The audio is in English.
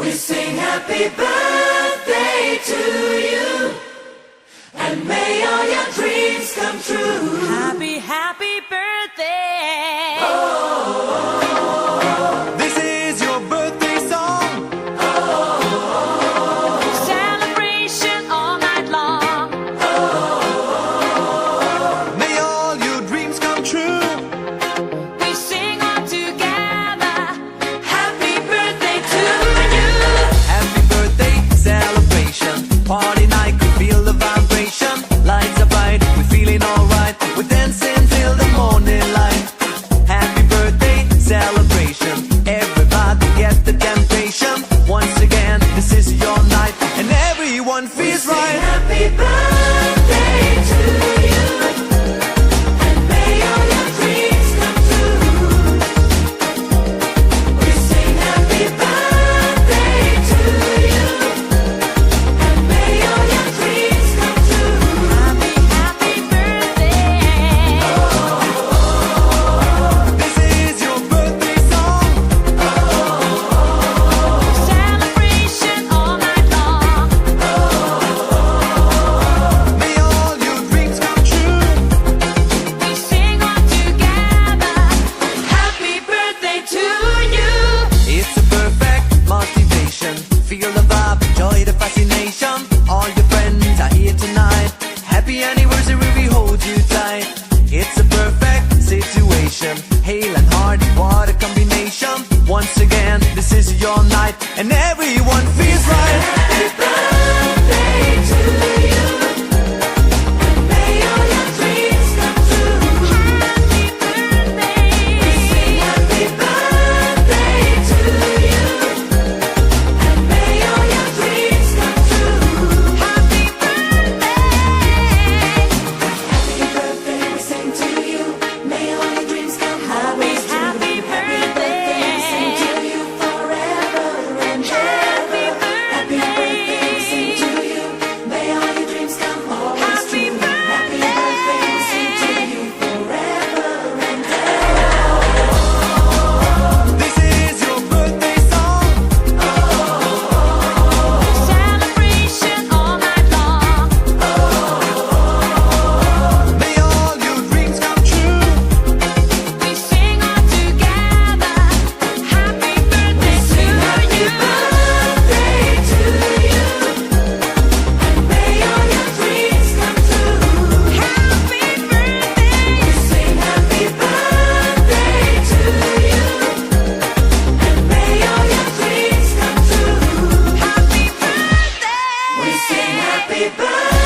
We sing happy birthday to you, and may all your dreams come true. Happy, happy birthday. This is your birthday song. Celebration all night long. May all your dreams come true. We sing all together. Happy birthday to you. Happy birthday celebration. Party night, we feel the vibration. Lights are bright, we're feeling alright. We're dancing till the morning light. Happy birthday celebration. Everybody get the temptation. Once again, this is your night, and everyone feels Sing right. happy birthday to you, and may all your dreams come true. We sing happy birthday to you, and may all your dreams come true. Happy, happy birthday. This is your birthday song. Celebration all night long. May all your dreams come true. We sing all together. Happy birthday to you. It's a perfect motivation. Feel the vibe, enjoy the fascination. All your friends are here tonight. Happy anniversary, we hold you tight. It's a perfect situation. Hale and hearty, what a combination. Once again, this is your night, and everyone feels right. Happy birthday to you, and may all your dreams come true. Happy birthday. Sing happy birthday to you, and may all your dreams come true. Happy birthday. Happy birthday, we sing to you. May all your dreams come always true. Happy birthday. We sing to you forever and ever. Happy birthday, we sing to you. May all your dreams come always Happy true. Happy birthday. birthday, we sing to you forever and ever. This is your birthday song. Celebration all night long. May all your dreams come true. We sing all together. Happy birthday to you. Birthday to you, and may all your dreams come true. Happy birthday. Sing happy birthday to you, and may all your dreams come true. Happy birthday. We sing happy birthday.